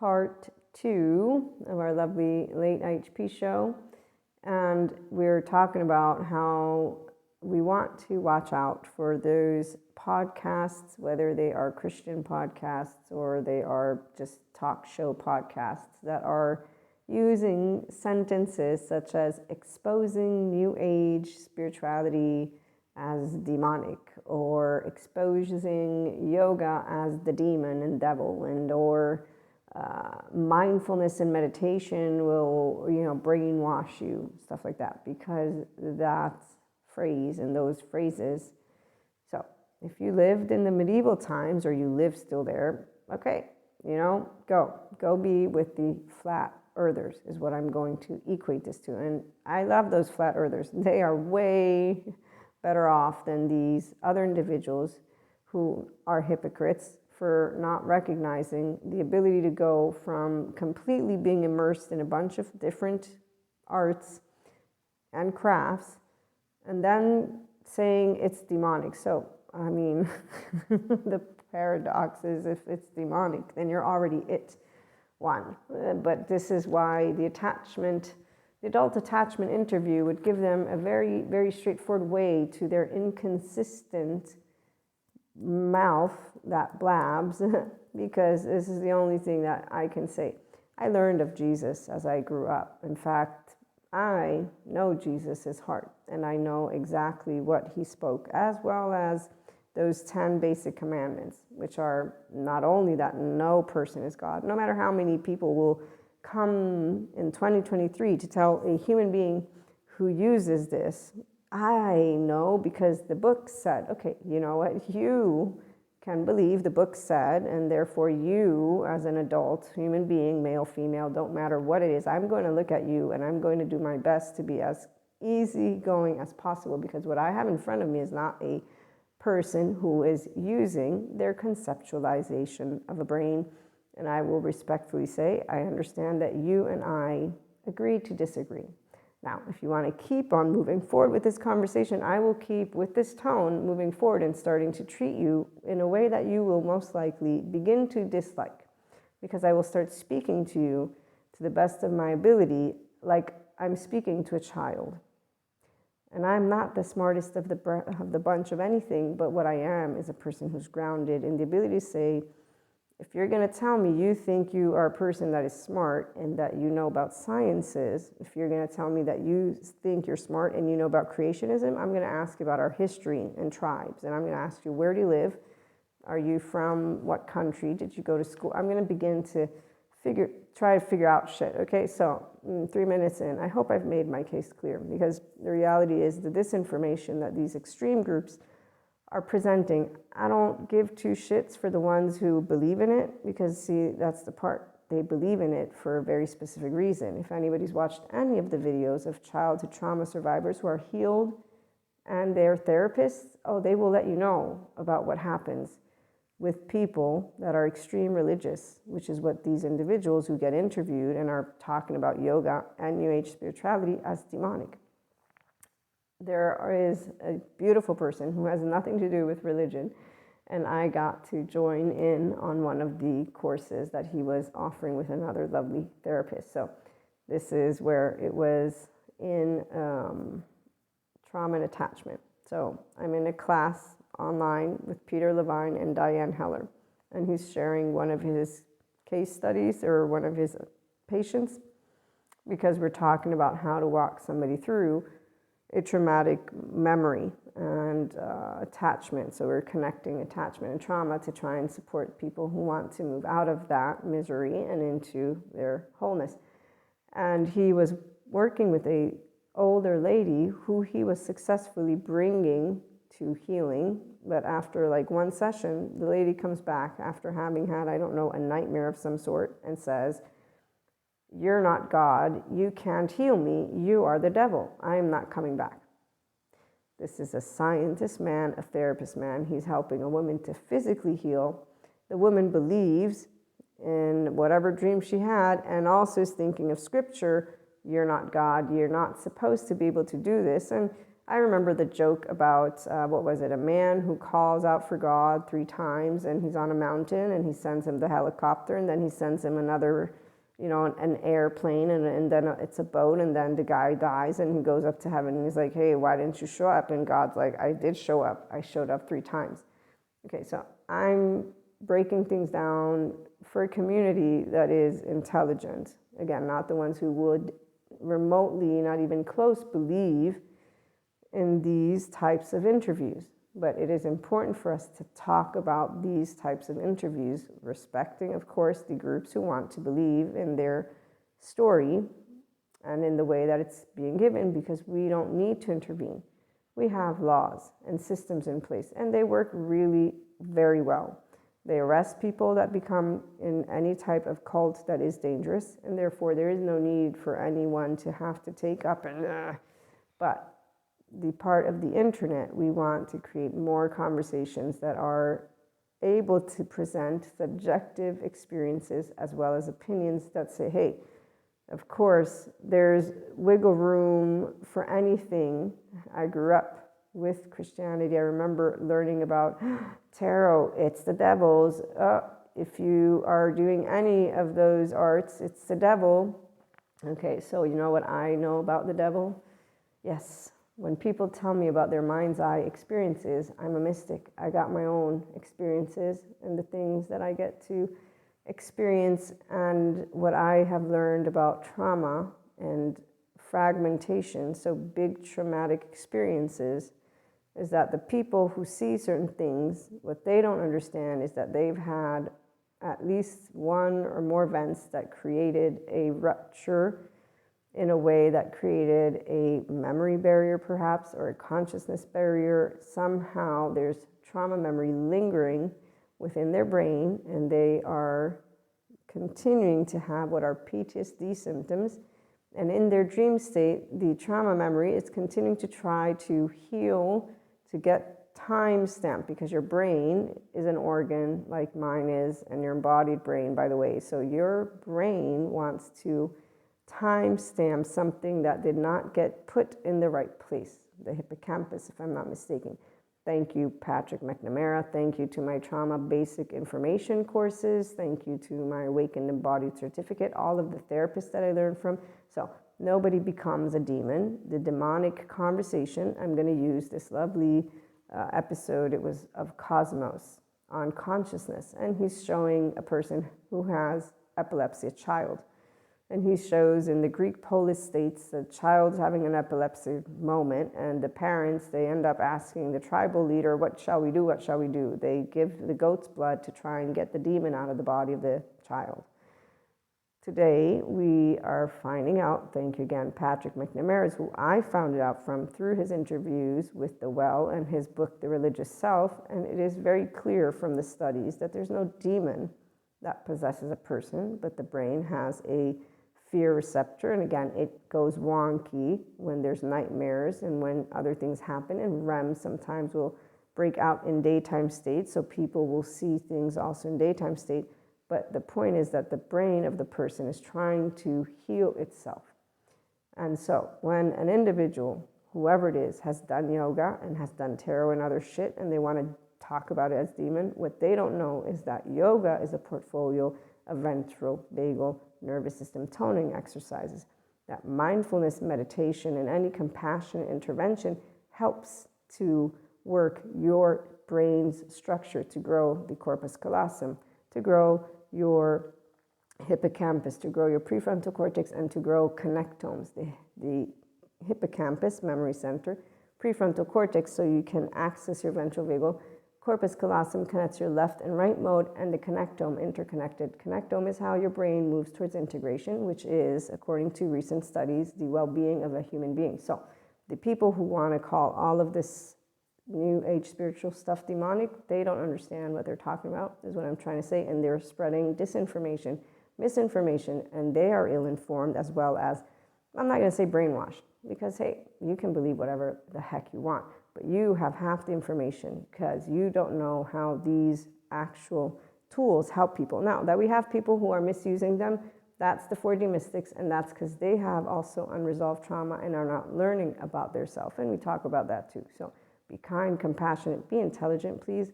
part 2 of our lovely late HP show. And we're talking about how we want to watch out for those podcasts, whether they are Christian podcasts or they are just talk show podcasts that are using sentences such as exposing New Age spirituality as demonic, or exposing yoga as the demon and devil, and or mindfulness and meditation will, brainwash you, stuff like that, because that phrase and those phrases. So if you lived in the medieval times, or you live still there, okay, go be with the flat earthers is what I'm going to equate this to. And I love those flat earthers. They are way better off than these other individuals who are hypocrites for not recognizing the ability to go from completely being immersed in a bunch of different arts and crafts and then saying it's demonic. So, I mean, the paradox is, if it's demonic, then you're already it one. But this is why the adult attachment interview would give them a very, very straightforward way to their inconsistent mouth that blabs, because this is the only thing that I can say. I learned of Jesus as I grew up. In fact, I know Jesus' heart, and I know exactly what he spoke, as well as those 10 basic commandments, which are not only that no person is God, no matter how many people will come in 2023 to tell a human being who uses this, I know, because the book said, okay, you know what, you can believe the book said, and therefore you, as an adult human being, male, female, don't matter what it is, I'm going to look at you and I'm going to do my best to be as easygoing as possible, because what I have in front of me is not a person who is using their conceptualization of a brain. And I will respectfully say, I understand that you and I agree to disagree. Now, if you want to keep on moving forward with this conversation, I will keep with this tone moving forward and starting to treat you in a way that you will most likely begin to dislike, because I will start speaking to you to the best of my ability like I'm speaking to a child. And I'm not the smartest of the bunch of anything, but what I am is a person who's grounded in the ability to say, if you're going to tell me you think you are a person that is smart and that you know about sciences, if you're going to tell me that you think you're smart and you know about creationism, I'm going to ask you about our history and tribes. And I'm going to ask you, where do you live? Are you from what country? Did you go to school? I'm going to begin to try to figure out shit. Okay, so 3 minutes in, I hope I've made my case clear, because the reality is the disinformation that these extreme groups are presenting, I don't give two shits for the ones who believe in it, because see, that's the part. They believe in it for a very specific reason. If anybody's watched any of the videos of childhood trauma survivors who are healed and they're therapists, they will let you know about what happens with people that are extreme religious, which is what these individuals who get interviewed and are talking about yoga and New Age spirituality as demonic. There is a beautiful person who has nothing to do with religion, and I got to join in on one of the courses that he was offering with another lovely therapist. So this is where it was in trauma and attachment. So I'm in a class online with Peter Levine and Diane Heller, and he's sharing one of his case studies or one of his patients, because we're talking about how to walk somebody through a traumatic memory and attachment. So we're connecting attachment and trauma to try and support people who want to move out of that misery and into their wholeness. And he was working with a older lady who he was successfully bringing to healing. But after like one session, the lady comes back after having had, I don't know, a nightmare of some sort, and says, "You're not God. You can't heal me. You are the devil. I am not coming back." This is a scientist man, a therapist man. He's helping a woman to physically heal. The woman believes in whatever dream she had, and also is thinking of scripture. You're not God. You're not supposed to be able to do this. And I remember the joke about, what was it, a man who calls out for God 3 times, and he's on a mountain, and he sends him the helicopter, and then he sends him another, an airplane, and then it's a boat, and then the guy dies, and he goes up to heaven, and he's like, hey, why didn't you show up? And God's like, I did show up. I showed up 3 times. Okay, so I'm breaking things down for a community that is intelligent. Again, not the ones who would remotely, not even close, believe in these types of interviews. But it is important for us to talk about these types of interviews, respecting, of course, the groups who want to believe in their story and in the way that it's being given, because we don't need to intervene. We have laws and systems in place, and they work really very well. They arrest people that become in any type of cult that is dangerous, and therefore there is no need for anyone to have to take up and but the part of the internet, we want to create more conversations that are able to present subjective experiences as well as opinions that say, hey, of course, there's wiggle room for anything. I grew up with Christianity. I remember learning about tarot. It's the devil's. If you are doing any of those arts, it's the devil. Okay, so you know what I know about the devil? Yes. When people tell me about their mind's eye experiences, I'm a mystic. I got my own experiences and the things that I get to experience, and what I have learned about trauma and fragmentation, so big traumatic experiences, is that the people who see certain things, what they don't understand is that they've had at least one or more events that created a rupture in a way that created a memory barrier perhaps, or a consciousness barrier. Somehow there's trauma memory lingering within their brain, and they are continuing to have what are PTSD symptoms. And in their dream state, the trauma memory is continuing to try to heal, to get time stamped, because your brain is an organ like mine is, and your embodied brain, by the way. So your brain wants to timestamp something that did not get put in the right place, the hippocampus, if I'm not mistaken. Thank you, Patrick McNamara. Thank you to my trauma basic information courses. Thank you to my awakened embodied certificate, all of the therapists that I learned from. So nobody becomes a demon. The demonic conversation, I'm going to use this lovely episode, it was of Cosmos on consciousness, and he's showing a person who has epilepsy, a child. And he shows in the Greek polis states the child's having an epilepsy moment, and the parents, they end up asking the tribal leader, what shall we do? What shall we do? They give the goat's blood to try and get the demon out of the body of the child. Today, we are finding out, thank you again, Patrick McNamara, who I found it out from through his interviews with the Well and his book, The Religious Self, and it is very clear from the studies that there's no demon that possesses a person, but the brain has a fear receptor, and again, it goes wonky when there's nightmares and when other things happen, and REM sometimes will break out in daytime state, so people will see things also in daytime state. But the point is that the brain of the person is trying to heal itself. And so when an individual, whoever it is, has done yoga and has done tarot and other shit, and they want to talk about it as demon, what they don't know is that yoga is a portfolio of ventral vagal nervous system toning exercises. That mindfulness meditation and any compassionate intervention helps to work your brain's structure to grow the corpus callosum, to grow your hippocampus, to grow your prefrontal cortex, and to grow connectomes, the hippocampus, memory center, prefrontal cortex, so you can access your ventral vagal. Corpus callosum connects your left and right mode, and the connectome interconnected. Connectome is how your brain moves towards integration, which is, according to recent studies, the well-being of a human being. So the people who want to call all of this new age spiritual stuff demonic, they don't understand what they're talking about, is what I'm trying to say, and they're spreading disinformation, misinformation, and they are ill-informed, as well as, I'm not going to say brainwashed, because hey, you can believe whatever the heck you want, but you have half the information because you don't know how these actual tools help people. Now that we have people who are misusing them, That's the 4D mystics, and that's because they have also unresolved trauma and are not learning about their self. And we talk about that too. So be kind, compassionate, be intelligent, please.